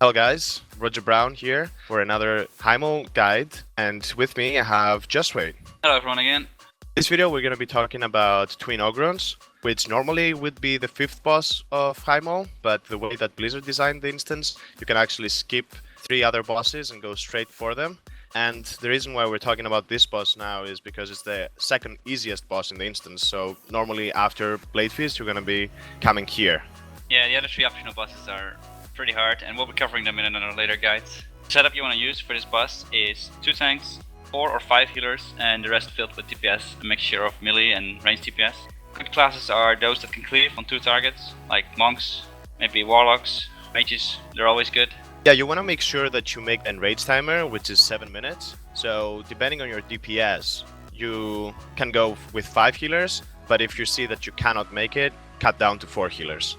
Hello guys, Roger Brown here for another Heimel guide, and with me I have Just Wait. Hello everyone again. This video we're going to be talking about Twin Ogrons, which normally would be the fifth boss of Heimel, but the way that Blizzard designed the instance, you can actually skip 3 other bosses and go straight for them. And the reason why we're talking about this boss now is because it's the second easiest boss in the instance, so normally after Blade Feast you're going to be coming here. Yeah, the other 3 optional bosses are pretty hard, and we'll be covering them in another later guides. The setup you want to use for this boss is 2 tanks, 4 or 5 healers, and the rest filled with DPS, a mixture of melee and ranged DPS. Good classes are those that can cleave on 2 targets, like monks, maybe warlocks, mages, they're always good. Yeah, you want to make sure that you make an rage timer, which is 7 minutes. So depending on your DPS, you can go with 5 healers, but if you see that you cannot make it, cut down to 4 healers.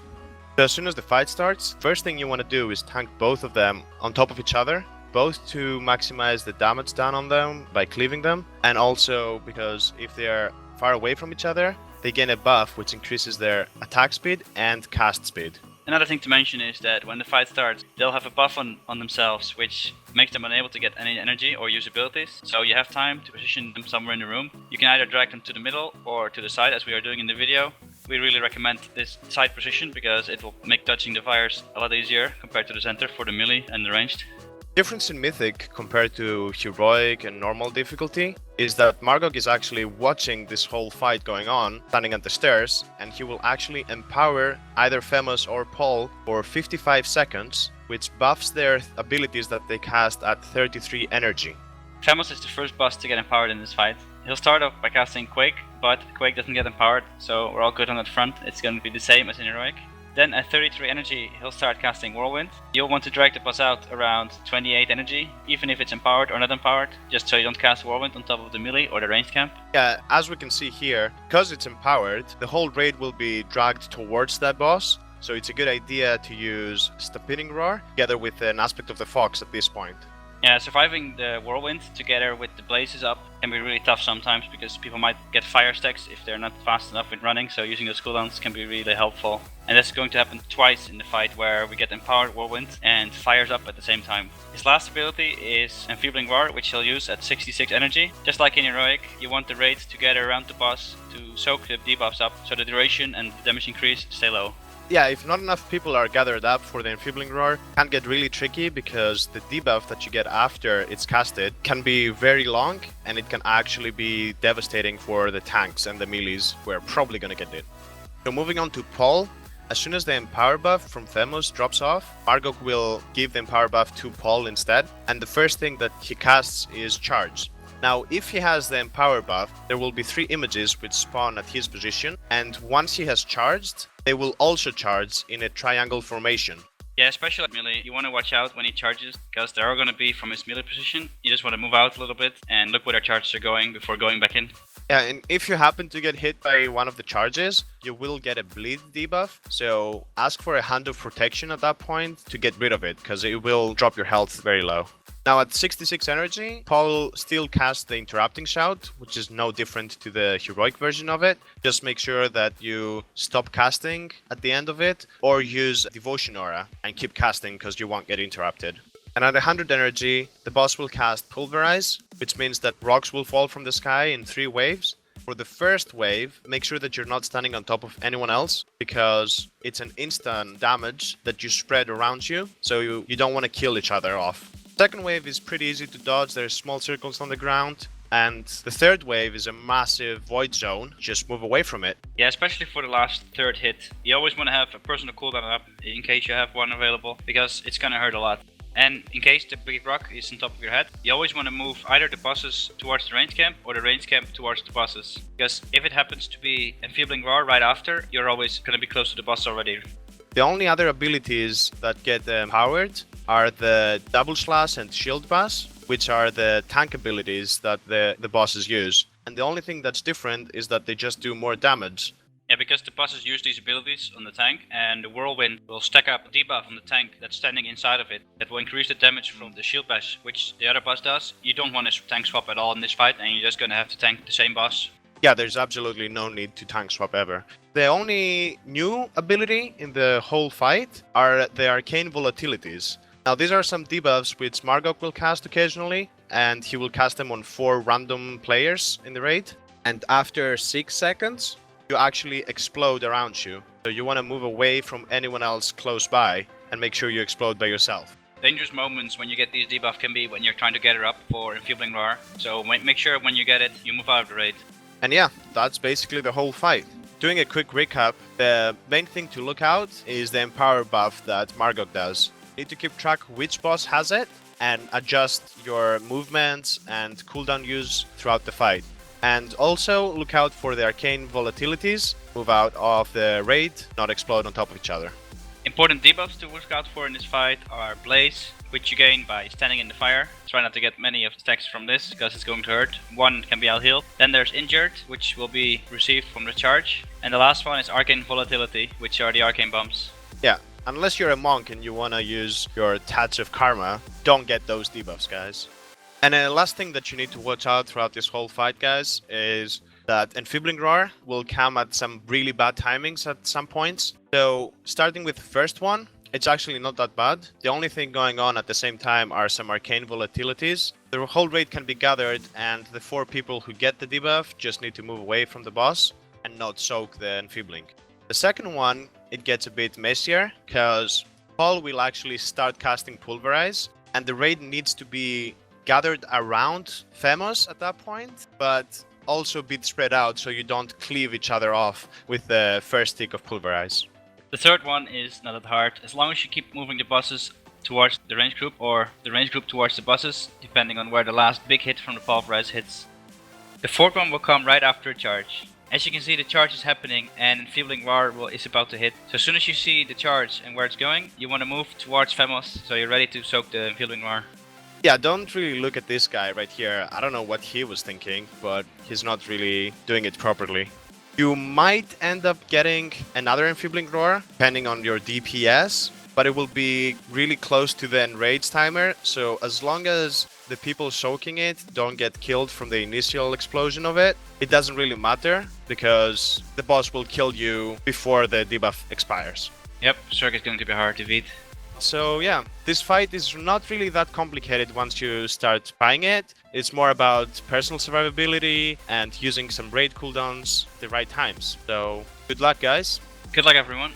So as soon as the fight starts, first thing you want to do is tank both of them on top of each other, both to maximize the damage done on them by cleaving them, and also because if they are far away from each other, they gain a buff which increases their attack speed and cast speed. Another thing to mention is that when the fight starts, they'll have a buff on themselves, which makes them unable to get any energy or use abilities, so you have time to position them somewhere in the room. You can either drag them to the middle or to the side, as we are doing in the video. We really recommend this side position because it will make dodging the fires a lot easier compared to the center for the melee and the ranged. Difference in Mythic compared to Heroic and normal difficulty is that Margok is actually watching this whole fight going on, standing at the stairs, and he will actually empower either Famous or Paul for 55 seconds, which buffs their abilities that they cast at 33 energy. Famous is the first boss to get empowered in this fight. He'll start off by casting Quake, but Quake doesn't get empowered, so we're all good on that front. It's going to be the same as in Heroic. Then at 33 energy, he'll start casting Whirlwind. You'll want to drag the boss out around 28 energy, even if it's empowered or not empowered, just so you don't cast Whirlwind on top of the melee or the ranged camp. Yeah, as we can see here, because it's empowered, the whole raid will be dragged towards that boss, so it's a good idea to use Stampeding Roar together with an aspect of the Fox at this point. Yeah, surviving the Whirlwind together with the Blazes up can be really tough sometimes because people might get fire stacks if they're not fast enough with running, so using those cooldowns can be really helpful. And that's going to happen twice in the fight where we get empowered Whirlwind and fires up at the same time. His last ability is Enfeebling Roar, which he'll use at 66 energy. Just like in Heroic, you want the raid to gather around the boss to soak the debuffs up so the duration and the damage increase stay low. Yeah, if not enough people are gathered up for the Enfeebling Roar, it can get really tricky because the debuff that you get after it's casted can be very long and it can actually be devastating for the tanks and the melees who are probably gonna get it. So moving on to Paul, as soon as the Empower buff from Themos drops off, Margok will give the Empower buff to Paul instead, and the first thing that he casts is Charge. Now, if he has the Empower buff, there will be 3 images which spawn at his position, and once he has charged, they will also charge in a triangle formation. Yeah, especially at melee, you want to watch out when he charges, because they are going to be from his melee position. You just want to move out a little bit and look where their charges are going before going back in. Yeah, and if you happen to get hit by one of the charges, you will get a bleed debuff, so ask for a Hand of Protection at that point to get rid of it, because it will drop your health very low. Now at 66 energy, Paul still casts the Interrupting Shout, which is no different to the Heroic version of it. Just make sure that you stop casting at the end of it, or use Devotion Aura and keep casting because you won't get interrupted. And at 100 energy, the boss will cast Pulverize, which means that rocks will fall from the sky in 3 waves. For the first wave, make sure that you're not standing on top of anyone else, because it's an instant damage that you spread around you, so you don't want to kill each other off. Second wave is pretty easy to dodge, there's small circles on the ground, and the third wave is a massive void zone, just move away from it. Yeah, especially for the last third hit. You always want to have a personal cooldown up in case you have one available, because it's gonna hurt a lot. And in case the big rock is on top of your head, you always want to move either the bosses towards the range camp or the range camp towards the bosses. Because if it happens to be Enfeebling Roar right after, you're always gonna be close to the boss already. The only other abilities that get empowered are the Double Slash and Shield Bash, which are the tank abilities that the bosses use. And the only thing that's different is that they just do more damage. Yeah, because the bosses use these abilities on the tank, and the Whirlwind will stack up a debuff on the tank that's standing inside of it. That will increase the damage from the Shield Bash, which the other boss does. You don't want to tank swap at all in this fight, and you're just gonna have to tank the same boss. Yeah, there's absolutely no need to tank swap ever. The only new ability in the whole fight are the arcane volatilities, Now these are some debuffs which Margok will cast occasionally, and he will cast them on 4 random players in the raid. And after 6 seconds, you actually explode around you. So you want to move away from anyone else close by and make sure you explode by yourself. Dangerous moments when you get these debuff can be when you're trying to get her up for Enfeebling Roar. So make sure when you get it, you move out of the raid. And yeah, that's basically the whole fight. Doing a quick recap, the main thing to look out is the Empower buff that Margok does. You need to keep track which boss has it and adjust your movements and cooldown use throughout the fight. And also look out for the arcane volatilities, move out of the raid, not explode on top of each other. Important debuffs to look out for in this fight are Blaze, which you gain by standing in the fire. Try not to get many of the stacks from this, because it's going to hurt. One can be out-healed. Then there's Injured, which will be received from the charge. And the last one is Arcane Volatility, which are the arcane bombs. Yeah, unless you're a monk and you want to use your Touch of Karma, don't get those debuffs, guys. And the last thing that you need to watch out throughout this whole fight, guys, is that Enfeebling Roar will come at some really bad timings at some points. So starting with the first one, it's actually not that bad. The only thing going on at the same time are some arcane volatilities. The whole raid can be gathered, and the 4 people who get the debuff just need to move away from the boss and not soak the Enfeebling. The second one, it gets a bit messier, because Paul will actually start casting Pulverize, and the raid needs to be gathered around Femos at that point, but also a bit spread out so you don't cleave each other off with the first tick of Pulverize. The third one is not that hard, as long as you keep moving the bosses towards the range group or the range group towards the bosses, depending on where the last big hit from the Pulverize hits. The fourth one will come right after a charge. As you can see, the charge is happening and Enfeebling Roar is about to hit. So as soon as you see the charge and where it's going, you want to move towards Femos, so you're ready to soak the Enfeebling Roar. Yeah, don't really look at this guy right here. I don't know what he was thinking, but he's not really doing it properly. You might end up getting another Enfeebling Roar, depending on your DPS, but it will be really close to the enrage timer, so as long as the people soaking it don't get killed from the initial explosion of it, it doesn't really matter, because the boss will kill you before the debuff expires. Yep, Cirque is going to be hard to beat. So yeah, this fight is not really that complicated once you start buying it. It's more about personal survivability and using some raid cooldowns at the right times. So good luck, guys. Good luck, everyone.